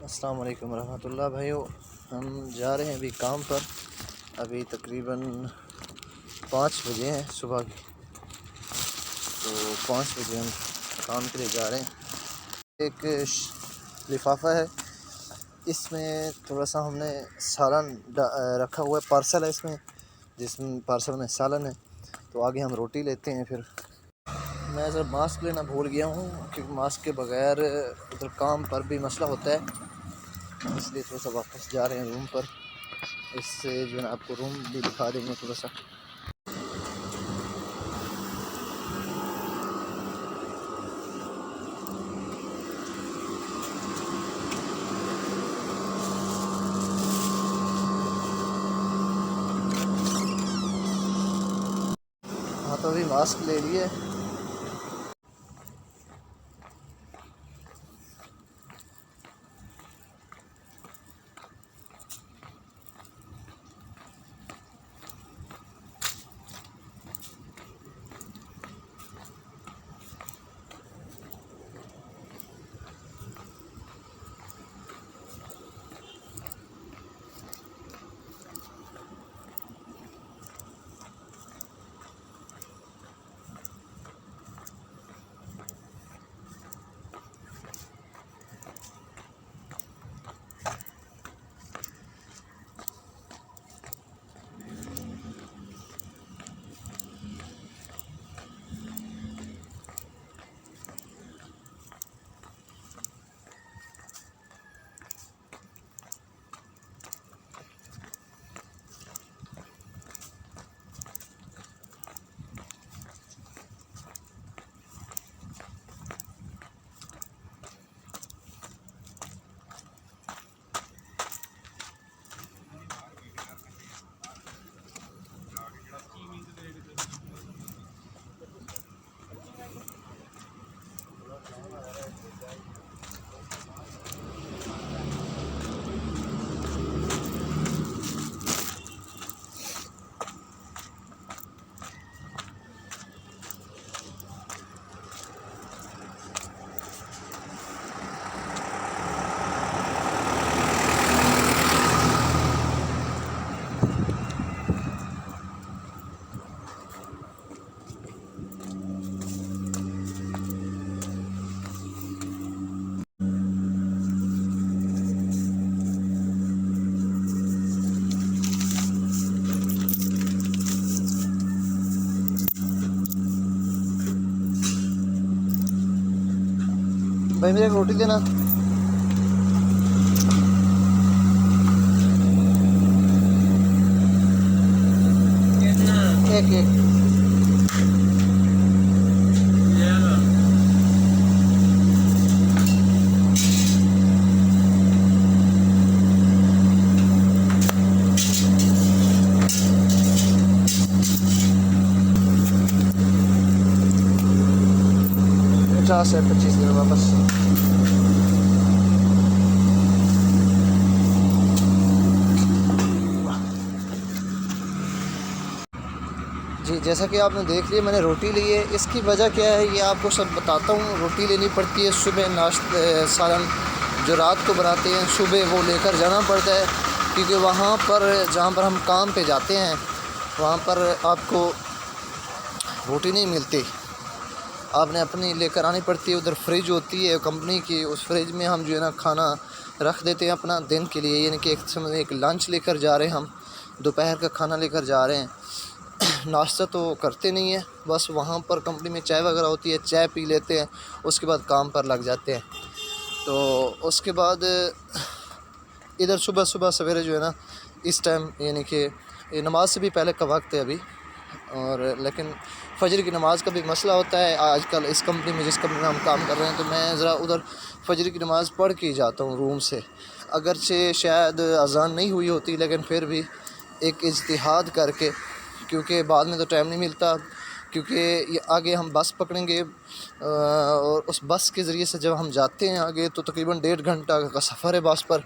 अस्सलाम वालेकुम रहमतुल्लाह। भाइयों, हम जा रहे हैं अभी काम पर। अभी तकरीबन 5 बजे हैं सुबह की। तो 5 बजे हम काम के लिए जा रहे हैं। एक लिफाफा है, इसमें थोड़ा सा हमने सालन रखा हुआ है। पार्सल है इसमें, जिसमें पार्सल में सालन है। तो आगे हम रोटी लेते हैं। फिर मैं सर मास्क लेना भूल गया हूँ, क्योंकि मास्क के बगैर उधर काम पर भी मसला होता है, इसलिए थोड़ा सा वापस जा रहे हैं रूम पर। इससे जो है आपको रूम भी दिखा देंगे थोड़ा सा। हाँ, तो अभी मास्क ले लिए। भाई मेरे एक रोटी देना। एक एक 50 है, 25 दिन वापस। जी, जैसा कि आपने देख लिया, मैंने रोटी ली है। इसकी वजह क्या है ये आपको सब बताता हूँ। रोटी लेनी पड़ती है सुबह, नाश्ते सालन जो रात को बनाते हैं सुबह वो लेकर जाना पड़ता है, क्योंकि वहाँ पर जहाँ पर हम काम पे जाते हैं वहाँ पर आपको रोटी नहीं मिलती, आपने अपनी लेकर आनी पड़ती है। उधर फ्रिज होती है कंपनी की, उस फ्रिज में हम जो है ना खाना रख देते हैं अपना दिन के लिए। यानी कि एक समय एक लंच लेकर जा रहे हैं, हम दोपहर का खाना लेकर जा रहे हैं। नाश्ता तो करते नहीं है, बस वहाँ पर कंपनी में चाय वगैरह होती है, चाय पी लेते हैं, उसके बाद काम पर लग जाते हैं। तो उसके बाद इधर सुबह सुबह सवेरे जो है ना इस टाइम, यानी कि नमाज से भी पहले का वक्त है अभी, और लेकिन फ़जर की नमाज़ का भी मसला होता है आजकल इस कंपनी में, जिस कंपनी में हम काम कर रहे हैं। तो मैं ज़रा उधर फ़जर की नमाज़ पढ़ के ही जाता हूँ रूम से, अगरचे शायद अज़ान नहीं हुई होती, लेकिन फिर भी एक इज्तिहाद करके, क्योंकि बाद में तो टाइम नहीं मिलता। क्योंकि ये आगे हम बस पकड़ेंगे, और उस बस के ज़रिए से जब हम जाते हैं आगे तो तकरीबन 1.5 घंटा का सफ़र है बस पर,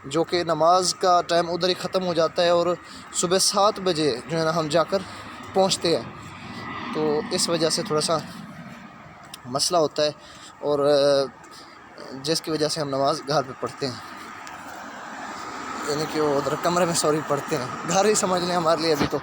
जो कि नमाज का टाइम उधर ही ख़त्म हो जाता है, और सुबह 7 बजे जो है ना हम जाकर पहुंचते हैं। तो इस वजह से थोड़ा सा मसला होता है। और जिसकी वजह से हम नमाज़ घर पे पढ़ते हैं, यानी कि वो उधर कमरे में सॉरी पढ़ते हैं, घर ही समझ लें हमारे लिए अभी तो।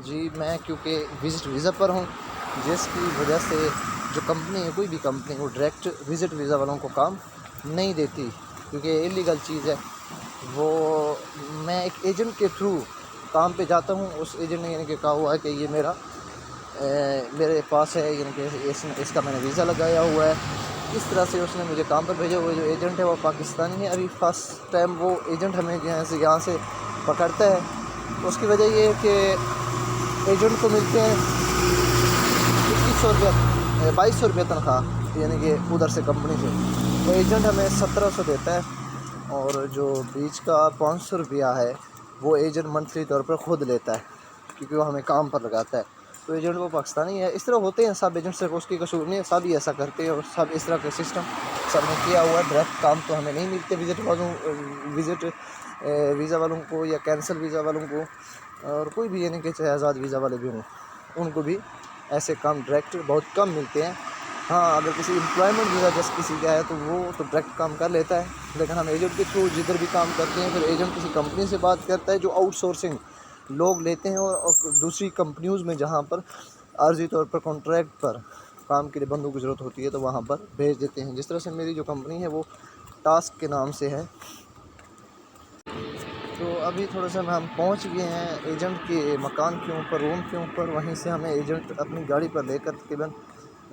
जी मैं क्योंकि विज़िट वीज़ा पर हूँ, जिसकी वजह से जो कंपनी है, कोई भी कंपनी, वो डायरेक्ट विज़िट वीज़ा वालों को काम नहीं देती, क्योंकि इलीगल चीज़ है वो। मैं एक एजेंट के थ्रू काम पे जाता हूँ, उस एजेंट ने यानी कि कहा हुआ है कि ये मेरे पास है, यानी कि इसका मैंने वीज़ा लगाया हुआ है, इस तरह से उसने मुझे काम पर भेजा हुआ है। जो एजेंट है वो पाकिस्तानी है। अभी फर्स्ट टाइम वो एजेंट हमें यहाँ से पकड़ता है, उसकी वजह ये है कि एजेंट को मिलते हैं 2100 रुपये 2200 रुपये तनख्वाह, यानी कि उधर से कंपनी से, तो एजेंट हमें 1700 देता है, और जो बीच का 500 रुपया है वो एजेंट मंथली तौर पर ख़ुद लेता है, क्योंकि वो हमें काम पर लगाता है। तो एजेंट वो पाकिस्तानी है। इस तरह होते हैं सब एजेंट से, उसकी कसूर नहीं है, सब ही ऐसा करते हैं, और सब इस तरह का सिस्टम सब ने किया हुआ है। डायरेक्ट काम तो हमें नहीं मिलते विज़िट वीज़ा वालों को या कैंसिल वीज़ा वालों को, और कोई भी, यानी कि चाहे आज़ाद वीज़ा वाले भी हों, उनको भी ऐसे काम डायरेक्ट बहुत कम मिलते हैं। हाँ, अगर किसी एम्प्लॉयमेंट वीज़ा जैसे किसी का है तो वो तो डायरेक्ट काम कर लेता है, लेकिन हम एजेंट के थ्रू जिधर भी काम करते हैं, फिर एजेंट किसी कंपनी से बात करता है जो आउटसोर्सिंग लोग लेते हैं, और दूसरी कंपनियों में जहाँ पर आर्जी तौर पर कॉन्ट्रैक्ट पर काम के लिए बंदों की ज़रूरत होती है तो वहाँ पर भेज देते हैं। जिस तरह से मेरी जो कंपनी है वो टास्क के नाम से है। तो अभी थोड़ा सा हम पहुंच गए हैं एजेंट के मकान के ऊपर, रूम के ऊपर। वहीं से हमें एजेंट अपनी गाड़ी पर लेकर तकरीबन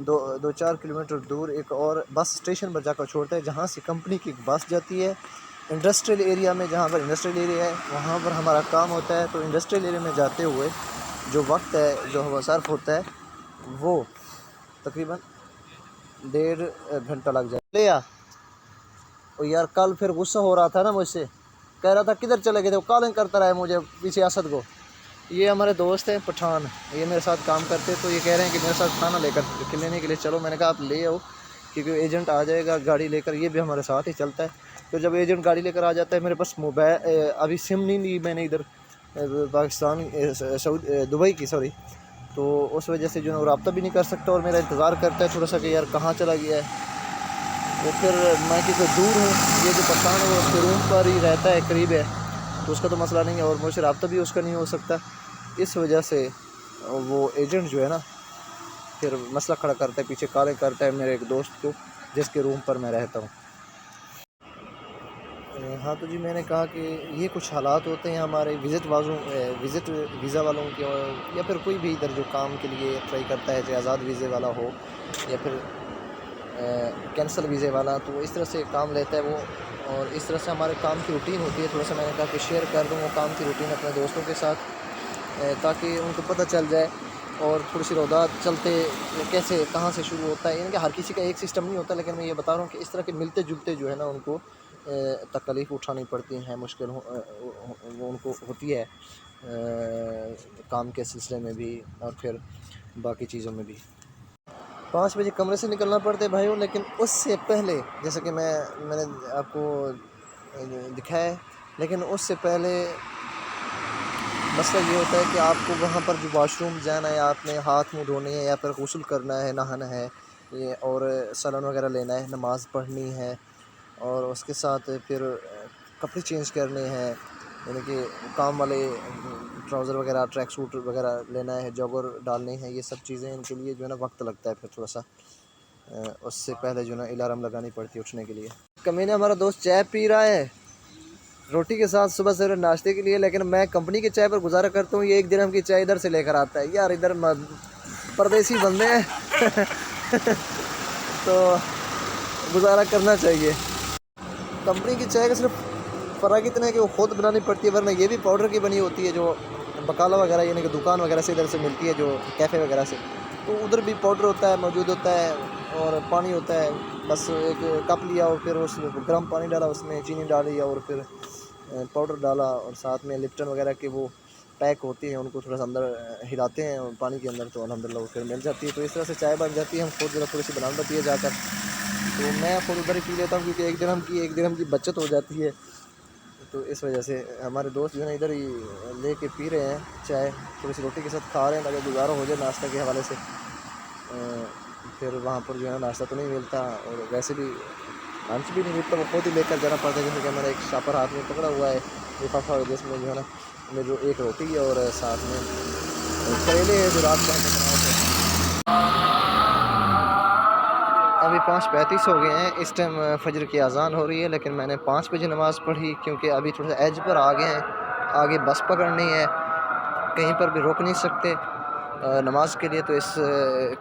2-4 किलोमीटर दूर एक और बस स्टेशन पर जाकर छोड़ता है, जहां से कंपनी की एक बस जाती है इंडस्ट्रियल एरिया में। जहां पर इंडस्ट्रियल एरिया है वहां पर हमारा काम होता है। तो इंडस्ट्रियल एरिया में जाते हुए जो वक्त है, जो हवा सर्फ होता है, वो तकरीबन 1.5 घंटा लग जाए। ले यार, और यार कल फिर गुस्सा हो रहा था ना मुझसे, कह रहा था किधर चले गए थे, वो कॉलिंग करता रहा है मुझे पीछे असद को। ये हमारे दोस्त हैं पठान, ये मेरे साथ काम करते, तो ये कह रहे हैं कि मेरे साथ खाना लेकर लेने के लिए चलो। मैंने कहा आप ले आओ, क्योंकि एजेंट आ जाएगा गाड़ी लेकर, ये भी हमारे साथ ही चलता है। तो जब एजेंट गाड़ी लेकर आ जाता है, मेरे पास मोबाइल अभी सिम नहीं ली मैंने इधर पाकिस्तान दुबई की, सॉरी, तो उस वजह से जो है रब्ता भी नहीं कर सकता, और मेरा इंतज़ार करता है थोड़ा सा कि यार कहाँ चला गया है। वो फिर मैं किसी दूर हूँ, ये जो पठान है वो उसके रूम पर ही रहता है, करीब है, तो उसका तो मसला नहीं है, और मुझसे रब्ता भी उसका नहीं हो सकता। इस वजह से वो एजेंट जो है ना फिर मसला खड़ा करता है, पीछे कॉलिंग करता है मेरे एक दोस्त को जिसके रूम पर मैं रहता हूँ। हाँ, तो जी मैंने कहा कि ये कुछ हालात होते हैं हमारे विज़िट वीज़ा वालों के, या फिर कोई भी इधर जो काम के लिए ट्राई करता है, चाहे आज़ाद वीज़े वाला हो या फिर कैंसल वीज़े वाला, तो वो इस तरह से काम लेता है वो। और इस तरह से हमारे काम की रूटीन होती है। थोड़ा सा मैंने कहा कि शेयर कर दूँ वो काम की रूटीन अपने दोस्तों के साथ, ताकि उनको पता चल जाए, और थोड़ी सी रौदात चलते कैसे कहाँ से शुरू होता है। यानी कि हर किसी का एक सिस्टम नहीं होता, लेकिन मैं ये बता रहा हूँ कि इस तरह के मिलते जुलते जो है ना उनको तकलीफ़ उठानी पड़ती हैं, मुश्किल वो उनको होती है काम के सिलसिले में भी और फिर बाकी चीज़ों में भी। 5 बजे कमरे से निकलना पड़ता है भाइयों, लेकिन उससे पहले, जैसे कि मैंने आपको दिखाया है, लेकिन उससे पहले मसला ये होता है कि आपको वहाँ पर जो वॉशरूम जाना है, आपने हाथ मुँह धोने हैं या फिर गुस्ल करना है, नहाना है ये, और सलन वगैरह लेना है, नमाज़ पढ़नी है, और उसके साथ फिर कपड़े चेंज करने हैं, यानी कि काम वाले ट्राउज़र वगैरह, ट्रैक सूट वगैरह लेना है, जॉगर डालने हैं, ये सब चीज़ें इनके लिए जो है ना वक्त लगता है फिर थोड़ा सा। उससे पहले जो है ना अलार्म लगानी पड़ती है उठने के लिए। कमीने हमारा दोस्त चाय पी रहा है रोटी के साथ सुबह से नाश्ते के लिए, लेकिन मैं कंपनी की चाय पर गुजारा करता हूँ। ये 1 दिरहम की चाय इधर से लेकर आता है यार, इधर परदेसी बंदे हैं तो गुजारा करना चाहिए। कंपनी की चाय का सिर्फ फ़र्क इतना है कि वो ख़ुद बनानी पड़ती है, वरना ये भी पाउडर की बनी होती है, जो बकाला वगैरह यानी कि दुकान वगैरह से इधर से मिलती है, जो कैफ़े वगैरह से, तो उधर भी पाउडर होता है, मौजूद होता है, और पानी होता है। बस एक कप लिया और फिर उसमें गर्म पानी डाला, उसमें चीनी डाली और फिर पाउडर डाला, और साथ में लिप्टन वगैरह के वो पैक होती हैं, उनको थोड़ा सा अंदर हिलाते हैं और पानी के अंदर, तो अल्हम्दुलिल्लाह वो फिर मिल जाती है। तो इस तरह से चाय बन जाती है। हम खुद थोड़ी सी बना लेती है जाकर, तो मैं खुद उधर ही पी लेता हूँ, क्योंकि 1 दिरहम की बचत हो जाती है। तो इस वजह से हमारे दोस्त जो है ना इधर ही लेके पी रहे हैं चाय, थोड़ी सी रोटी के साथ खा रहे हैं ताकि गुजारा हो जाए नाश्ता के हवाले से। फिर वहाँ पर जो है नाश्ता तो नहीं मिलता, और वैसे भी लंच भी नहीं मिलता, वो खुद ही लेकर जाना पड़ता है। जैसे कि हमारा एक शापर हाथ में पकड़ा हुआ है लिफाफा, जिसमें जो है ना हमें जो एक रोटी है और साथ में करेले है जो रात को हमने बनाए थे। अभी 5:35 हो गए हैं, इस टाइम फजर की अजान हो रही है, लेकिन मैंने 5 बजे नमाज़ पढ़ी, क्योंकि अभी थोड़ा सा एज पर आ गए हैं, आगे बस पकड़नी है, कहीं पर भी रोक नहीं सकते नमाज के लिए। तो इस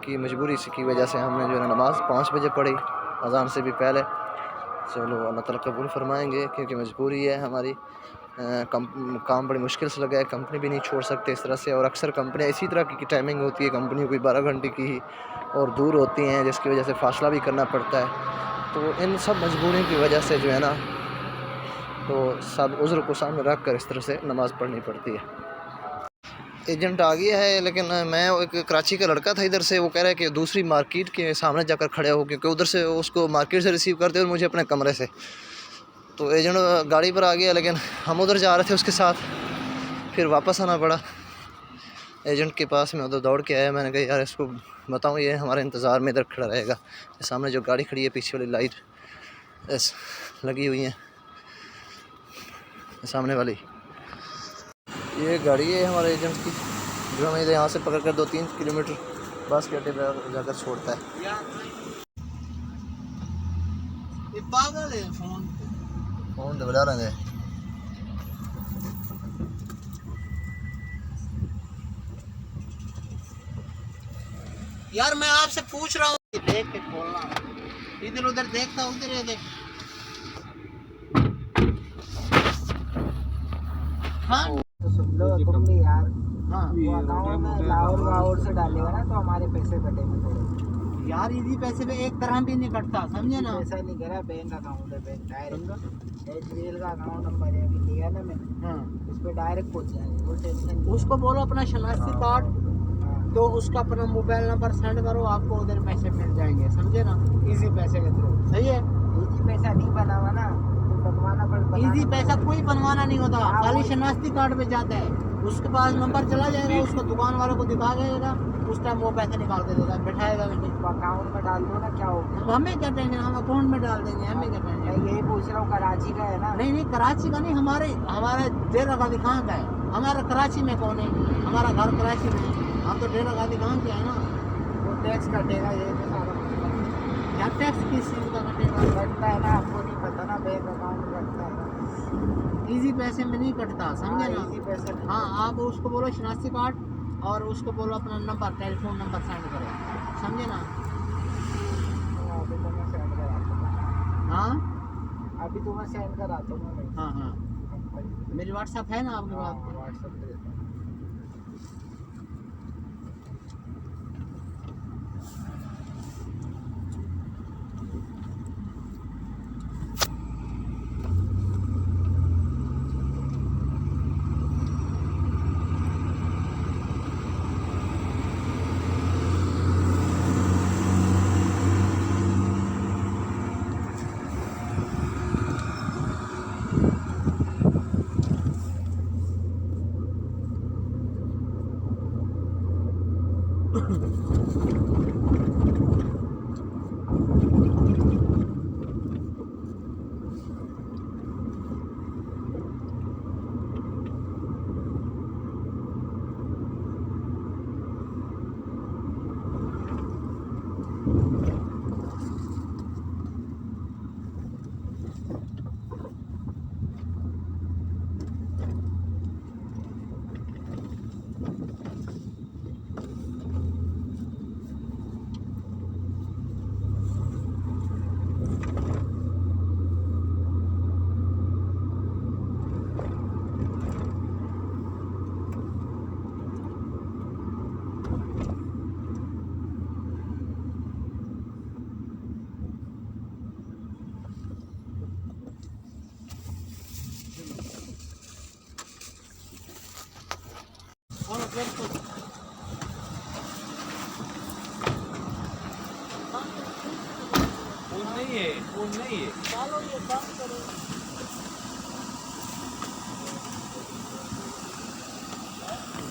की मजबूरी की वजह से हमने जो है नमाज़ 5 बजे पढ़ी, अजान से भी पहले। चलो अल्लाह ताला कबूल फरमाएंगे, क्योंकि मजबूरी है हमारी। काम बड़ी मुश्किल से लगा है, कंपनी भी नहीं छोड़ सकते इस तरह से, और अक्सर कंपनियाँ इसी तरह की टाइमिंग होती है, कंपनियों की 12 घंटे की ही, और दूर होती हैं, जिसकी वजह से फ़ासला भी करना पड़ता है। तो इन सब मजबूरियों की वजह से जो है ना, तो सब उज़्र को सामने रख कर इस तरह से नमाज़ पढ़नी पड़ती है। एजेंट आ गया है, लेकिन मैं एक कराची का लड़का था इधर से, वो कह रहा है कि दूसरी मार्केट के सामने जाकर खड़े हो, क्योंकि उधर से उसको मार्केट से रिसीव करते और मुझे अपने कमरे से। तो एजेंट गाड़ी पर आ गया, लेकिन हम उधर जा रहे थे उसके साथ, फिर वापस आना पड़ा एजेंट के पास। में उधर दौड़ के आया, मैंने कहा यार इसको बताऊँ, ये हमारे इंतज़ार में इधर खड़ा रहेगा। सामने जो गाड़ी खड़ी है, पीछे वाली लाइट लगी हुई है सामने वाली, ये गाड़ी है हमारे एजेंट की, जो हमें यहाँ से पकड़ कर 2-3 किलोमीटर बस के अड्डे पर जाकर छोड़ता है। ये पागल है, फोन दबा लेंगे। यार मैं आपसे पूछ रहा हूँ, देख के बोलना, इधर उधर देखता, उधर ये देख। हाँ तो सुन लो तुम भी यार। हाँ वो अकाउंट में लाहौर वाहौर से डालेगा ना, तो हमारे पैसे कटेंगे थोड़े। यार इसी पैसे पे 1 तरह भी नहीं कटता, समझे ना। पैसा नहीं करा, बैंक अकाउंट है, बैंक डायरेक्ट एचडीएल का अकाउंट नंबर है, अभी लिया ना मैंने। हाँ उस पर डायरेक्ट पहुंच जाएंगे, वो टेंशन। उसको बोलो अपना शनाख्ती कार्ड, तो उसका अपना मोबाइल नंबर सेंड करो, आपको उधर पैसे मिल जाएंगे, समझे ना, इजी पैसे के थ्रू। सही है, इजी पैसा नहीं बना हुआ ना, तो बनवाना पड़ता। इजी पैसा कोई बनवाना नहीं होता, खाली शनाख्ती कार्ड पे जाता है, उसके पास नंबर चला जाएगा, उसको दुकान वालों को दिखा देगा, उस टाइम वो पैसे निकाल के देगा, बैठाएगा भी नहीं। अकाउंट में डाल दो ना, क्या होगा। अब हमें क्या टेंशन, हम अकाउंट में डाल देंगे, हमें क्या टेंशन। मैं यही पूछ रहा हूँ, कराची का है ना। नहीं कराची का नहीं, हमारे डेरा गादी कहाँ का है, हमारा कराची में कौन है, हमारा घर कराची में है, हम तो डेरा गादी कहाँ के है ना। वो टैक्स कटेगा, ये तो सारा क्या टैक्स किस चीज़ का कटेगा, कटता है ना, आपको नहीं पता ना, बैंक अकाउंट कटता है ना। इजी पैसे में नहीं कटता, समझे ना। इजी पैसे। हाँ आप उसको बोलो शनाख्ती कार्ड, और उसको बोलो अपना नंबर, टेलीफोन नंबर सेंड करो, समझे ना। अभी तो मैं सेंड कराता हूँ। हाँ अभी तो मैं सेंड कराता हूँ मैं। हाँ हाँ मेरी व्हाट्सएप है ना आपके पास। व्हाट्सएप पे देता हूँ।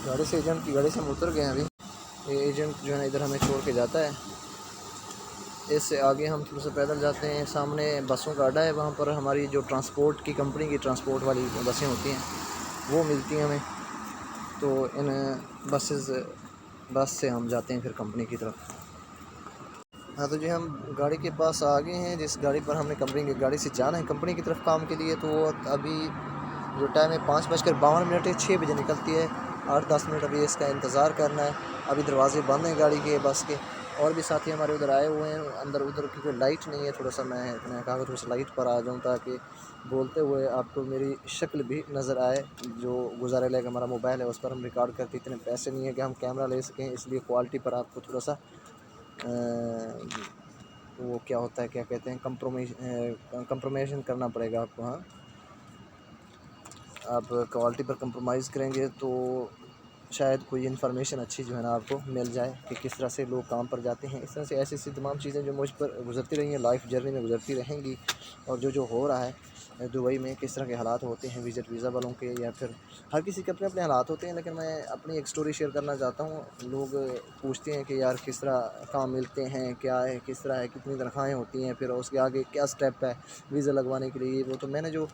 गाड़ी से एजेंट की गाड़ी से हम उतर गए हैं अभी। ये एजेंट जो है ना इधर हमें छोड़ के जाता है। इससे आगे हम थोड़ा सा पैदल जाते हैं, सामने बसों का अड्डा है, वहाँ पर हमारी जो ट्रांसपोर्ट की कंपनी की ट्रांसपोर्ट वाली बसें होती हैं वो मिलती हैं हमें। तो इन बस से हम जाते हैं फिर कंपनी की तरफ। हाँ तो जी हम गाड़ी के पास आ गए हैं, जिस गाड़ी पर हमने कंपनी की गाड़ी से जाना है कंपनी की तरफ काम के लिए। तो अभी जो टाइम है 5:52 है, 6 बजे निकलती है। 8-10 मिनट अभी इसका इंतज़ार करना है। अभी दरवाजे बंद हैं गाड़ी के, बस के। और भी साथी हमारे उधर आए हुए हैं अंदर उधर, क्योंकि लाइट नहीं है। थोड़ा सा मैंने कहा थोड़ा सा लाइट पर आ जाऊँ ताकि बोलते हुए आपको मेरी शक्ल भी नज़र आए। जो गुज़ारे लेकर हमारा मोबाइल है उस पर हम रिकॉर्ड करते, इतने पैसे नहीं है कि हम कैमरा ले सकें, इसलिए क्वालिटी पर आपको थोड़ा सा वो क्या होता है, क्या कहते हैं, कंप्रोमाइज़ करना पड़ेगा आपको। हाँ, आप क्वालिटी पर कंप्रोमाइज़ करेंगे तो शायद कोई इन्फॉर्मेशन अच्छी जो है ना आपको मिल जाए कि किस तरह से लोग काम पर जाते हैं। इस तरह से ऐसी ऐसी तमाम चीज़ें जो मुझ पर गुजरती रही हैं, लाइफ जर्नी में गुजरती रहेंगी। और जो हो रहा है दुबई में, किस तरह के हालात होते हैं विज़िट वीज़ा वालों के, या फिर हर किसी के अपने अपने हालात होते हैं। लेकिन मैं अपनी एक स्टोरी शेयर करना चाहता हूँ। लोग पूछते हैं कि यार किस तरह काम मिलते हैं, क्या है, किस तरह है, कितनी तनख्वाहें होती हैं, फिर उसके आगे क्या स्टेप है वीज़ा लगवाने के लिए। वो तो मैंने जो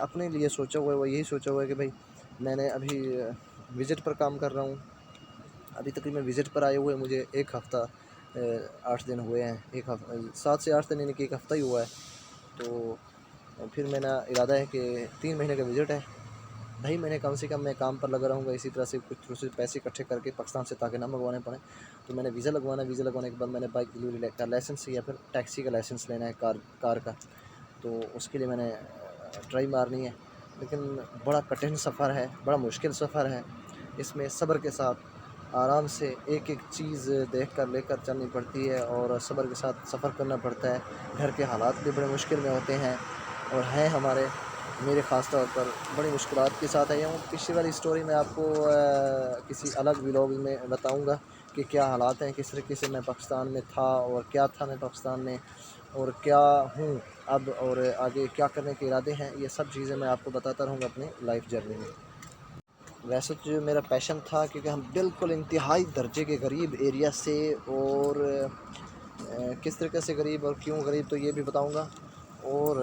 अपने लिए सोचा हुआ है वो यही सोचा हुआ है कि भाई मैंने अभी विज़िट पर काम कर रहा हूँ। अभी तकरीबन विज़िट पर आए हुए मुझे 1 हफ़्ता 8 दिन हुए हैं। 7 से 8 दिन, यानी कि 1 हफ़्ता ही हुआ है। तो फिर मेरा इरादा है कि 3 महीने का विज़िट है। 2.5 महीने कम से कम मैं काम पर लगा रहूँगा इसी तरह से, कुछ थोड़े से पैसे इकट्ठे करके पाकिस्तान से, ताकि ना मंगवाने पड़े। तो मैंने वीज़ा लगवाना है। वीज़ा लगवाने के बाद मैंने बाइक डिलीवरी का लाइसेंस या फिर टैक्सी का लाइसेंस लेना है, कार का। तो उसके लिए मैंने ट्राई मारनी है। लेकिन बड़ा कठिन सफ़र है, बड़ा मुश्किल सफ़र है। इसमें सब्र के साथ आराम से एक एक चीज़ देख कर लेकर चलनी पड़ती है और सब्र के साथ सफ़र करना पड़ता है। घर के हालात भी बड़े मुश्किल में होते हैं और हैं हमारे, मेरे ख़ास तौर पर बड़ी मुश्किलात के साथ आया हूँ। पिछली वाली स्टोरी मैं आपको किसी अलग व्लॉग में बताऊँगा कि क्या हालात हैं, किस तरीके से मैं पाकिस्तान में था और क्या था मैं पाकिस्तान में, और क्या हूँ अब, और आगे क्या करने के इरादे हैं। ये सब चीज़ें मैं आपको बताता रहूँगा अपनी लाइफ जर्नी में। वैसे तो जो मेरा पैशन था, क्योंकि हम बिल्कुल इंतहाई दर्जे के गरीब एरिया से, और किस तरीके से गरीब और क्यों गरीब तो ये भी बताऊँगा। और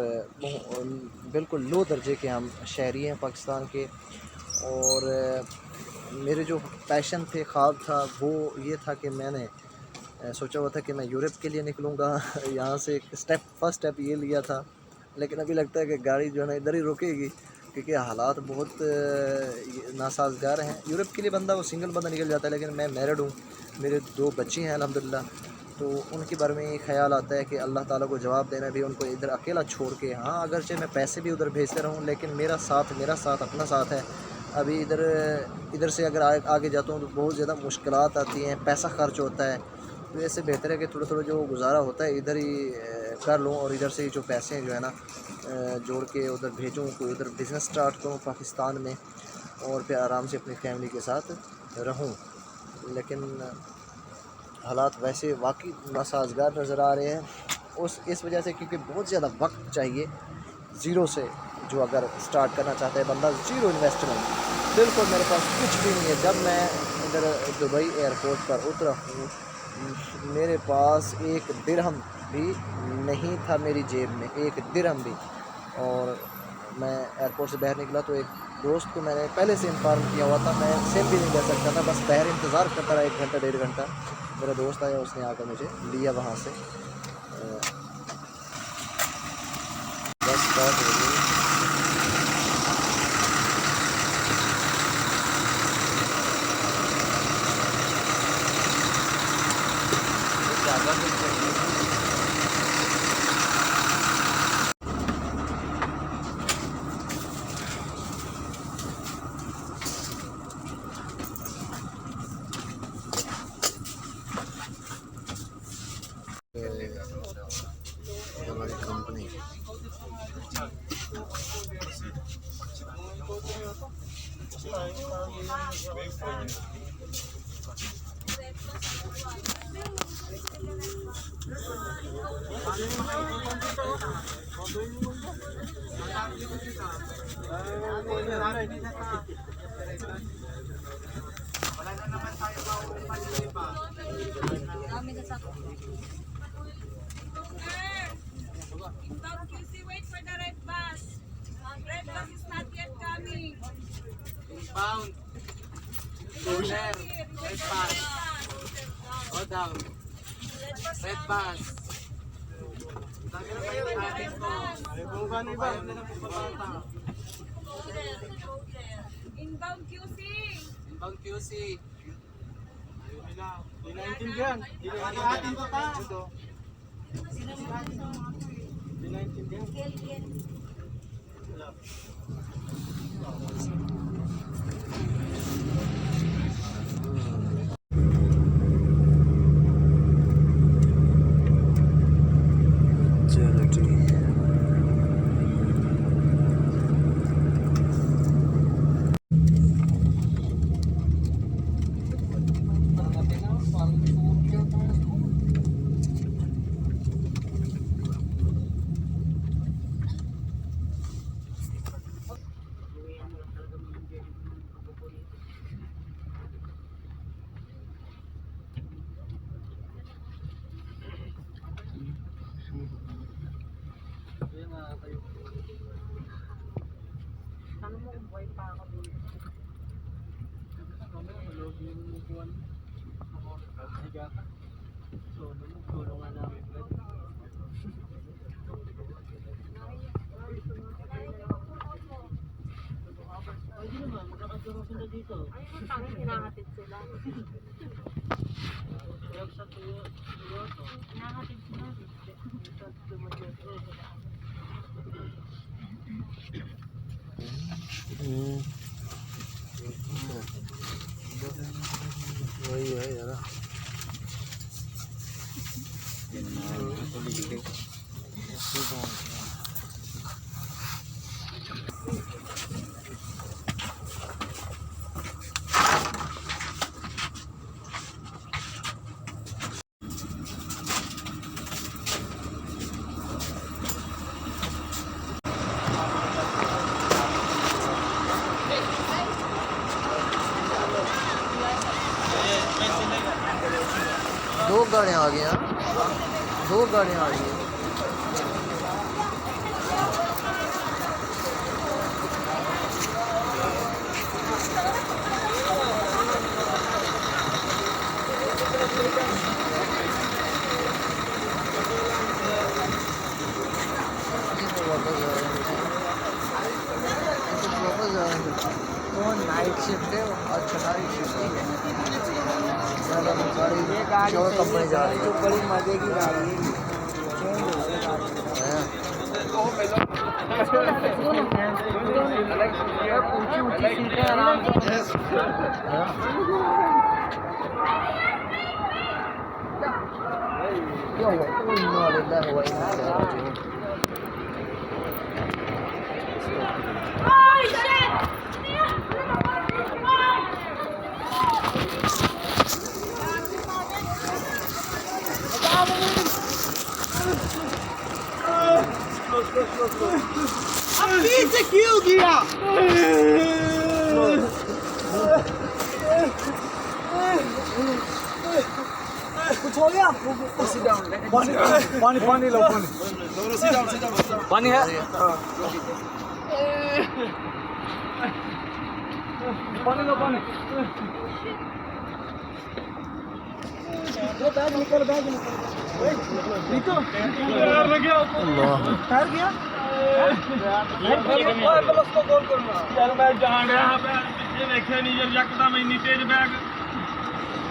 बिल्कुल लो दर्जे के हम शहरी हैं पाकिस्तान के। और मेरे जो पैशन थे, ख्वाब था, वो ये था कि मैंने सोचा हुआ था कि मैं यूरोप के लिए निकलूँगा। यहाँ से फर्स्ट स्टेप ये लिया था। लेकिन अभी लगता है कि गाड़ी जो है ना इधर ही रुकेगी, क्योंकि हालात बहुत नासाजगार हैं। यूरोप के लिए बंदा वो सिंगल बंदा निकल जाता है, लेकिन मैं मैरिड हूँ, मेरे 2 बच्चे हैं अल्हम्दुलिल्लाह। तो उनके बारे में ये ख़्याल आता है कि अल्लाह ताला को जवाब देना भी, उनको इधर अकेला छोड़ के। हाँ, अगरचे मैं पैसे भी उधर भेजते रहूँ, लेकिन मेरा साथ अपना साथ है। अभी इधर से अगर आगे जाता हूँ तो बहुत ज़्यादा मुश्किलात आती हैं, पैसा खर्च होता है। तो इससे बेहतर है कि थोड़ा थोड़ा जो गुजारा होता है इधर ही कर लूँ, और इधर से ही जो पैसे हैं जो है ना जोड़ के उधर भेजूँ, कोई उधर बिज़नेस स्टार्ट करूँ पाकिस्तान में, और फिर आराम से अपनी फैमिली के साथ रहूँ। लेकिन हालात वैसे वाकई नासाजगार नज़र आ रहे हैं इस वजह से, क्योंकि बहुत ज़्यादा वक्त चाहिए ज़ीरो से। जो अगर स्टार्ट करना चाहता है बंदा, ज़ीरो इन्वेस्टमेंट, बिल्कुल मेरे पास कुछ भी नहीं है। जब मैं इधर दुबई एयरपोर्ट पर उतरा हूँ, मेरे पास एक दिरहम भी नहीं था मेरी जेब में, एक दिरहम भी। और मैं एयरपोर्ट से बाहर निकला तो एक दोस्त को मैंने पहले से इन्फॉर्म किया हुआ था, मैं सिम भी नहीं ले सकता था, बस बाहर इंतज़ार करता रहा 1 घंटा 1.5 घंटा। मेरा दोस्त आया, उसने आकर मुझे लिया वहाँ से। बस बात हो गई। हमारी company Inbound QC, wait for the red bus. Red bus is not yet coming. Inbound. Cooler. Red bus. Go down. Red bus. Inbound QC. Inbound QC. चलो ठीक है। वही है यार। दो गाड़ियाँ आ गई हैं, 2 गाड़ियाँ आ गई हैं। वापस जा रहे हैं। तो नाइट शिफ्ट है, अच्छा नाइट शिफ्ट है। ये गाड़ी जो कंपनी जा रही जो बड़ी मजे की गाड़ी है, चेंज हो गई गाड़ी। ऊंची ऊंची सीटें आराम से। क्या हुआ? इन्ना लिल्लाह व इन्ना इलैहि राजिऊन। अभी से क्यों गिरा? कुछ हो गया आपको? पानी पानी लो, पानी पानी है। पानी लो, पानी। बैग निकल, बैग निकल। अल्लाह ठहर गया। उसको कॉल करना। चल मैं जान रहा पे पीछे देखे नहीं जब यकदम इतनी तेज बैग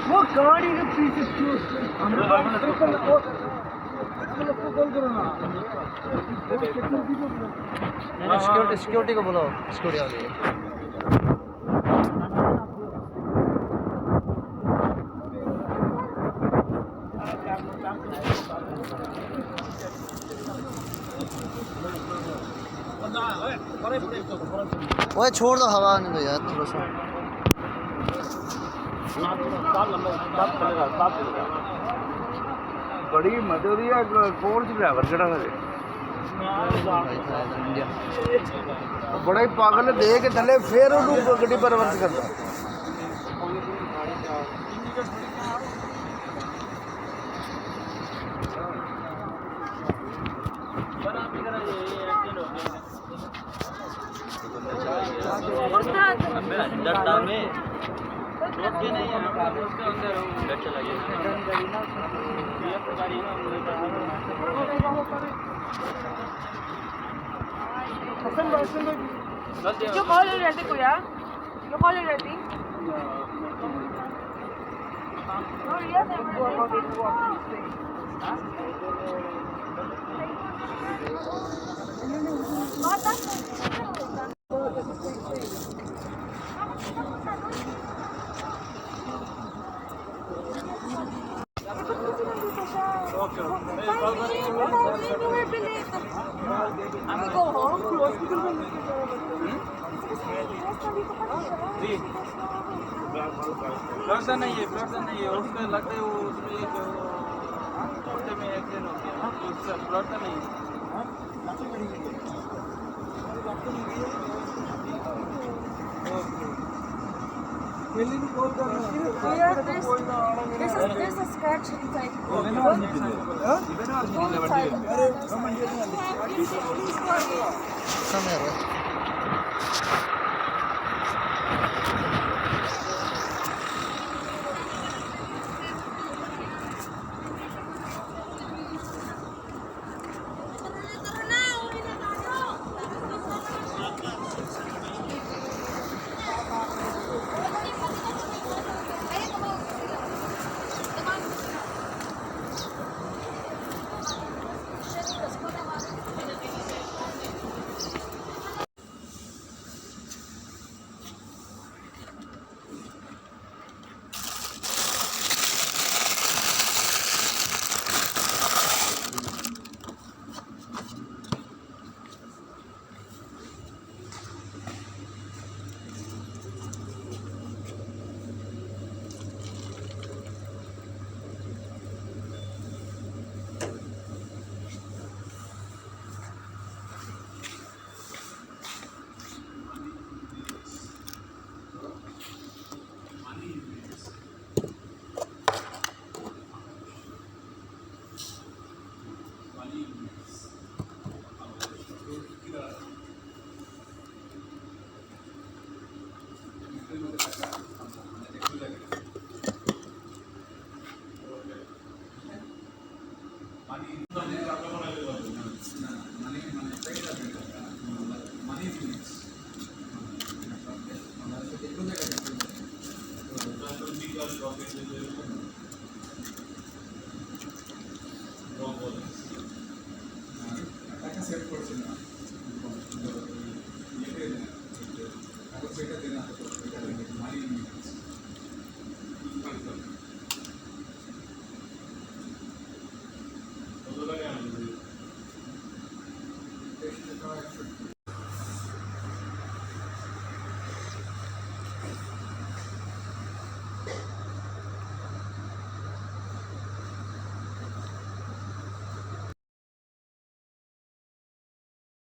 वो गाड़ी के पीछे क्यों? हमने ट्रिपल उसको कॉल करो ना। सिक्योरिटी को बुलाओ, सिक्योरिटी वाले। ओए छोड़ दो, हवा आने दो यार थोड़ा सा। बड़ी मदद है कौन सी ड्राइवर केड़ा है इंडिया बड़ा ही पागल है दे के थले फिर ਉਹਨੂੰ ਗੱਡੀ ਪਰ ਰਿਵਰਸ ਕਰਦਾ डरता में रोक के नहीं है उसके अंदर डर चला गया Yo call already, kuya. You call already. No, yes, blood नहीं है उसका लगता है वो उसमें एक छोटे में एक्सीडेंट हो गया उसका ब्लड नहीं है there's a scratch inside. समय